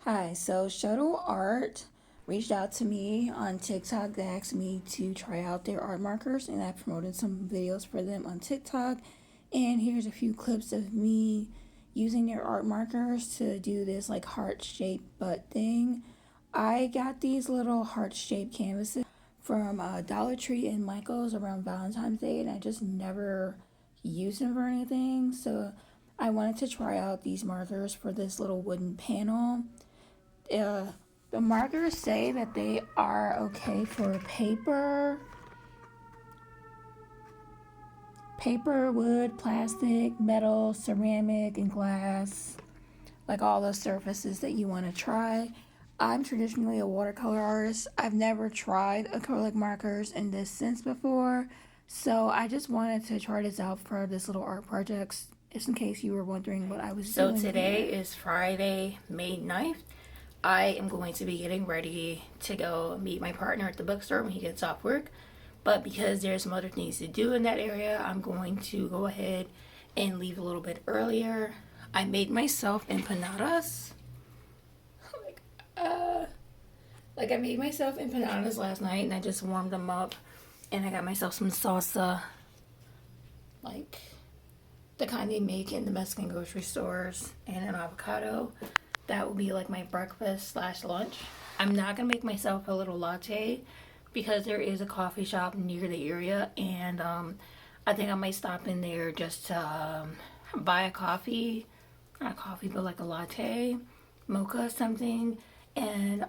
Hi, so Shuttle Art reached out to me on TikTok. They asked me to try out their art markers, and I promoted some videos for them on TikTok. And here's a few clips of me using their art markers to do this like heart-shaped butt thing. I got these little heart-shaped canvases from Dollar Tree and Michael's around Valentine's Day, and I just never used them for anything. So I wanted to try out these markers for this little wooden panel. The markers say that they are okay for paper, wood, plastic, metal, ceramic, and glass, like all those surfaces that you want to try. I'm traditionally a watercolor artist. I've never tried acrylic markers in this sense before, so I just wanted to try this out for this little art project, just in case you were wondering what I was doing. So today is Friday, May 9th. I am going to be getting ready to go meet my partner at the bookstore when he gets off work. But because there's some other things to do in that area, I'm going to go ahead and leave a little bit earlier. I made myself empanadas. I made myself empanadas last night and I just warmed them up. And I got myself some salsa, like the kind they make in the Mexican grocery stores, and an avocado. That will be like my breakfast / lunch. I'm not gonna make myself a little latte because there is a coffee shop near the area, and I think I might stop in there just to buy a coffee, not a coffee, but like a latte, mocha, something, and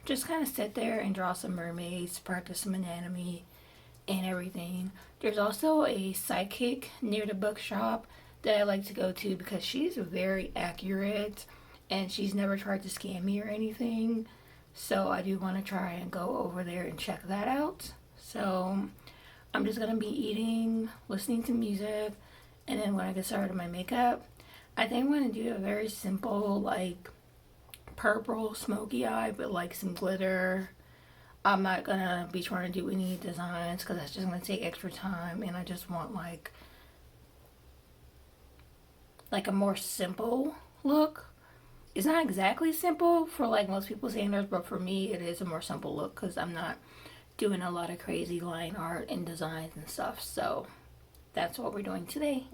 just kind of sit there and draw some mermaids, practice some anatomy, and everything. There's also a psychic near the bookshop that I like to go to because she's very accurate and she's never tried to scam me or anything. So I do want to try and go over there and check that out. So I'm just going to be eating, listening to music, and then when I get started on my makeup, I think I'm going to do a very simple, like, purple smoky eye, but like some glitter. I'm not going to be trying to do any designs because that's just going to take extra time, and I just want, like a more simple look. It's not exactly simple for like most people's standards, but for me it is a more simple look because I'm not doing a lot of crazy line art and designs and stuff. So that's what we're doing today.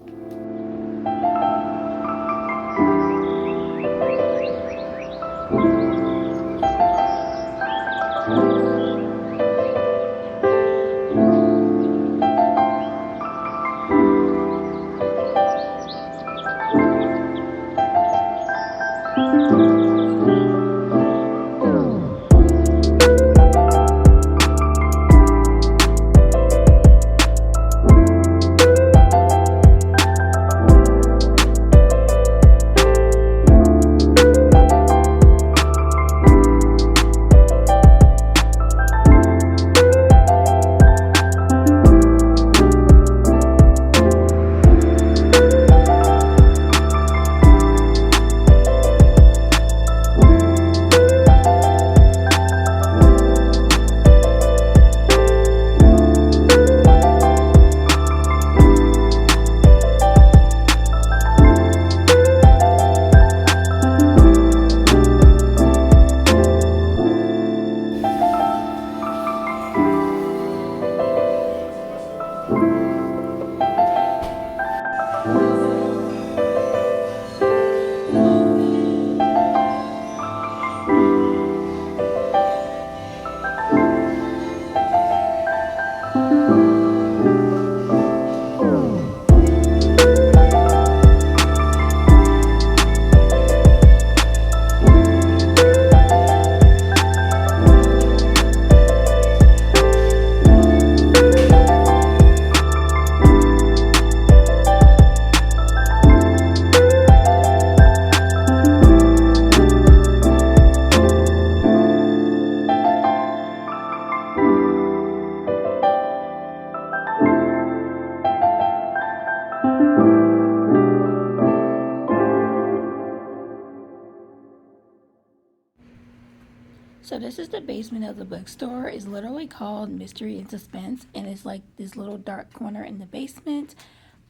So this is the basement of the bookstore. It's literally called Mystery and Suspense, and it's like this little dark corner in the basement.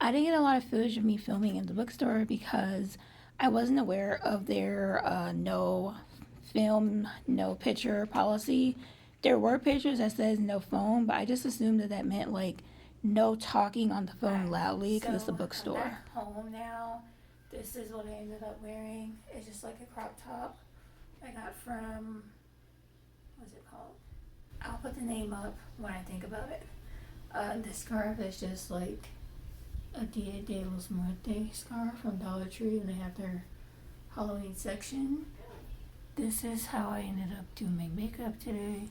I didn't get a lot of footage of me filming in the bookstore because I wasn't aware of their no film, no picture policy. There were pictures that says no phone, but I just assumed that meant like no talking on the phone loudly because it's a bookstore. I'm back home now. This is what I ended up wearing. It's just like a crop top I got from, what's it called? I'll put the name up when I think about it. This scarf is just like a Dia de los Muertos scarf from Dollar Tree, and they have their Halloween section. This is how I ended up doing my makeup today.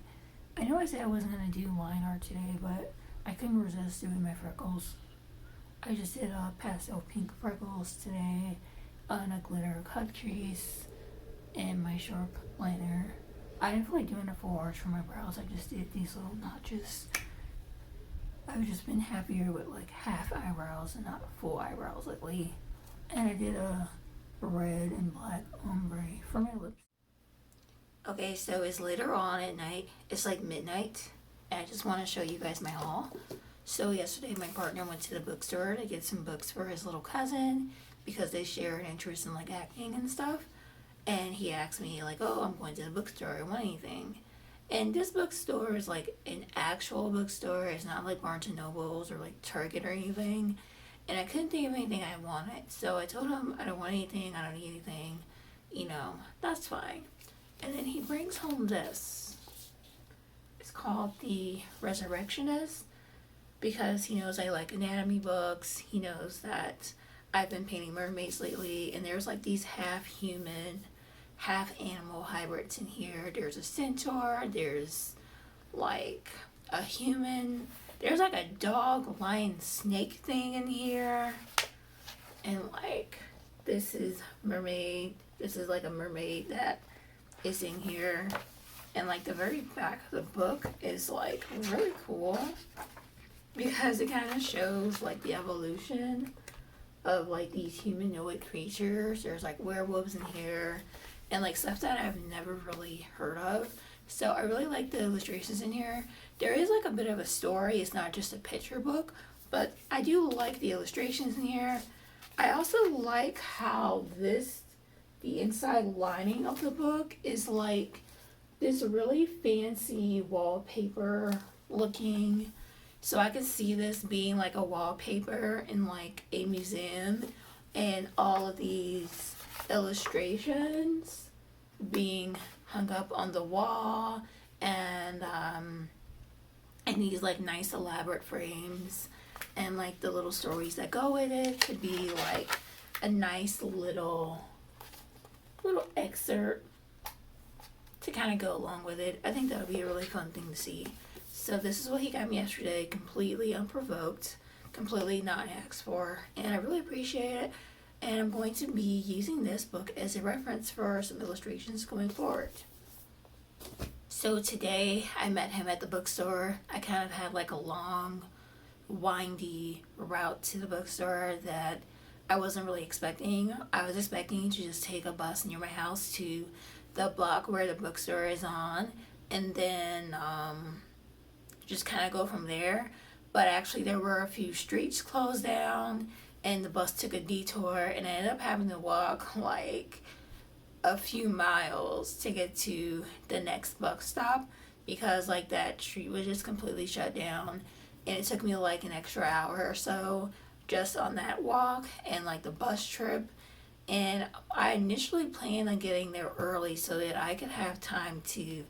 I know I said I wasn't going to do line art today, but I couldn't resist doing my freckles. I just did pastel pink freckles today, and a glitter cut crease, and my sharp liner. I didn't feel like doing a full arch for my brows. I just did these little notches. I've just been happier with like half eyebrows and not full eyebrows lately. And I did a red and black ombre for my lips. Okay, so it's later on at night. It's like midnight. And I just want to show you guys my haul. So yesterday my partner went to the bookstore to get some books for his little cousin because they share an interest in like acting and stuff. And he asked me like, oh, I'm going to the bookstore. I want anything. And this bookstore is like an actual bookstore. It's not like Barnes & Nobles or like Target or anything. And I couldn't think of anything I wanted. So I told him I don't want anything. I don't need anything. You know, that's fine. And then he brings home this. It's called The Resurrectionist because he knows I like anatomy books. He knows that I've been painting mermaids lately. And there's like these half human, half animal hybrids in here. There's a centaur, there's like a human, There's like a dog, lion, snake thing in here. And like, this is mermaid. This is like a mermaid that is in here. And like the very back of the book is like really cool because it kind of shows like the evolution of like these humanoid creatures. There's like werewolves in here and like stuff that I've never really heard of. So I really like the illustrations in here. There is like a bit of a story. It's not just a picture book, but I do like the illustrations in here. I also like how the inside lining of the book is like this really fancy wallpaper looking. So I could see this being like a wallpaper in like a museum and all of these illustrations being hung up on the wall and these like nice elaborate frames and like the little stories that go with it could be like a nice little excerpt to kind of go along with it. I think that would be a really fun thing to see. So this is what he got me yesterday, completely unprovoked, completely not asked for, and I really appreciate it. And I'm going to be using this book as a reference for some illustrations going forward. So today I met him at the bookstore. I kind of had like a long, windy route to the bookstore that I wasn't really expecting. I was expecting to just take a bus near my house to the block where the bookstore is on and then just kind of go from there. But actually there were a few streets closed down and the bus took a detour and I ended up having to walk like a few miles to get to the next bus stop because like that street was just completely shut down and it took me like an extra hour or so just on that walk and like the bus trip. And I initially planned on getting there early so that I could have time to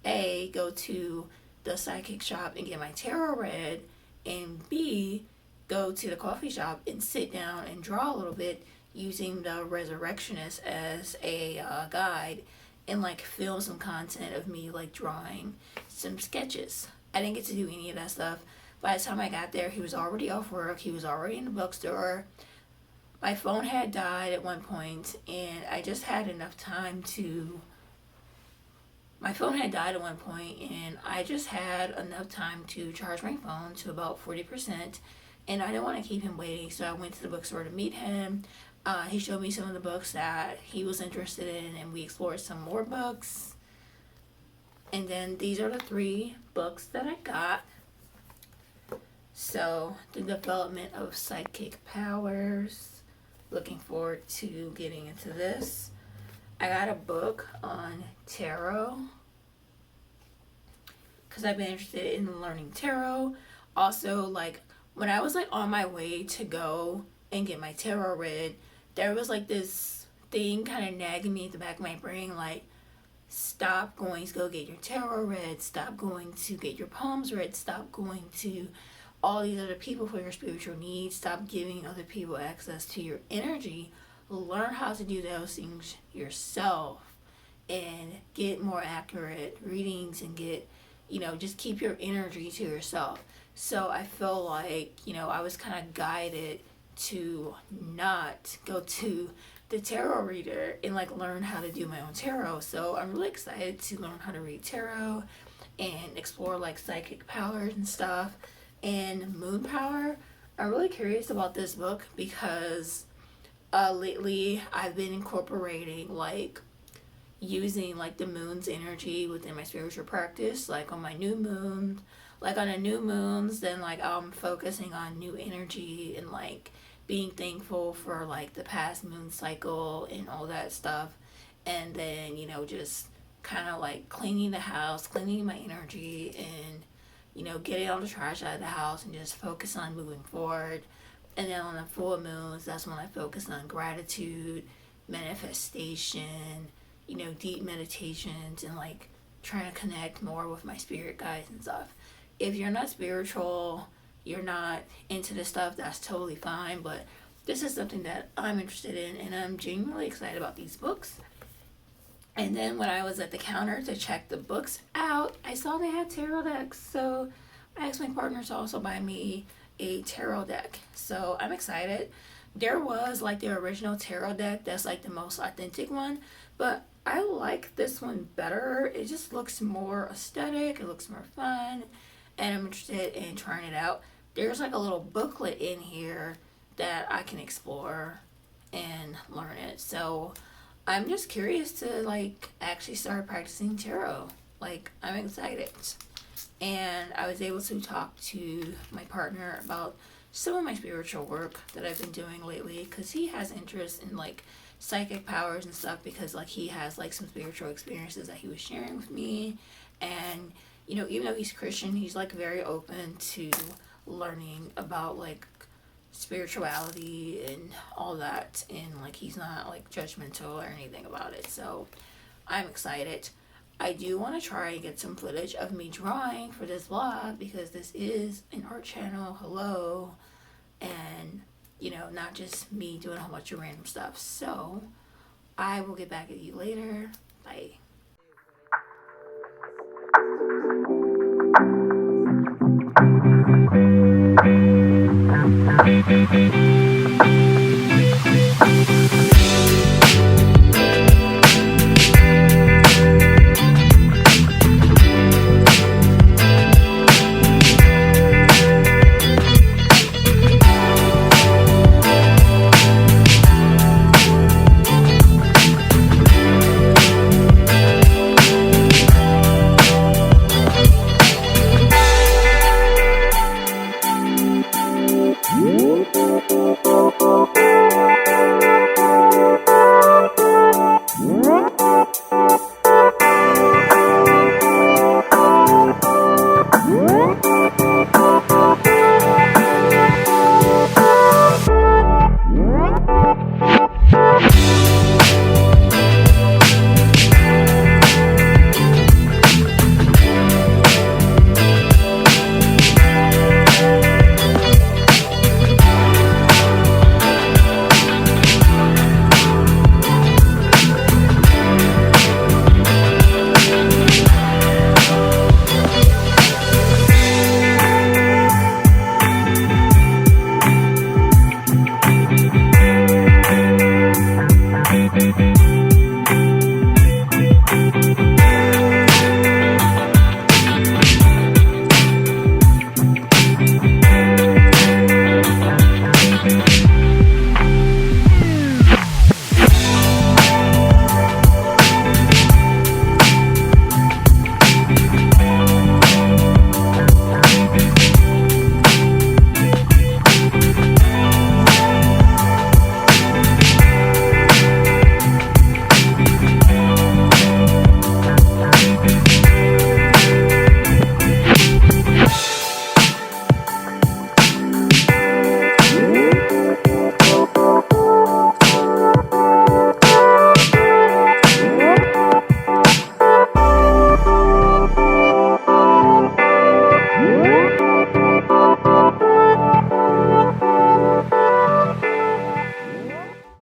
A, go to the psychic shop and get my tarot read, and B, go to the coffee shop and sit down and draw a little bit using the Resurrectionist as a guide and like film some content of me like drawing some sketches. I didn't get to do any of that stuff. By the time I got there, he was already off work. He was already in the bookstore. My phone had died at one point, and I just had enough time to... My phone had died at one point, and I just had enough time to charge my phone to about 40%, and I didn't want to keep him waiting, so I went to the bookstore to meet him. He showed me some of the books that he was interested in, and we explored some more books. And then these are the 3 books that I got. So, the development of psychic powers. Looking forward to getting into this. I got a book on tarot because I've been interested in learning tarot. Also, like when I was like on my way to go and get my tarot read, there was like this thing kind of nagging me at the back of my brain, like, stop going to go get your tarot read, stop going to get your palms read, stop going to all these other people for your spiritual needs, stop giving other people access to your energy. Learn how to do those things yourself and get more accurate readings and get, just keep your energy to yourself. So I feel like, I was kind of guided to not go to the tarot reader and like learn how to do my own tarot. So I'm really excited to learn how to read tarot and explore like psychic powers and stuff. And moon power, I'm really curious about this book because lately I've been incorporating like using like the moon's energy within my spiritual practice, like on my new moon, like on the new moons, then like I'm focusing on new energy and like being thankful for like the past moon cycle and all that stuff. And then, just kind of like cleaning the house, cleaning my energy, and getting all the trash out of the house and just focus on moving forward. And then on the full moons, that's when I focus on gratitude, manifestation, deep meditations, and like trying to connect more with my spirit guides and stuff. If you're not spiritual, you're not into this stuff, that's totally fine. But this is something that I'm interested in, and I'm genuinely excited about these books. And then when I was at the counter to check the books out, I saw they had tarot decks. So I asked my partner to also buy me a tarot deck. So I'm excited. There was like the original tarot deck that's like the most authentic one, but I like this one better. It just looks more aesthetic, it looks more fun, and I'm interested in trying it out. There's like a little booklet in here that I can explore and learn it. So I'm just curious to like actually start practicing tarot. Like, I'm excited. And I was able to talk to my partner about some of my spiritual work that I've been doing lately, because he has interest in like psychic powers and stuff, because like he has like some spiritual experiences that he was sharing with me. And you know, even though he's Christian, he's like very open to learning about like spirituality and all that, and like he's not like judgmental or anything about it. So I'm excited. I do want to try and get some footage of me drawing for this vlog, because this is an art channel, hello, and you know, not just me doing a whole bunch of random stuff. So I will get back at you later. Bye.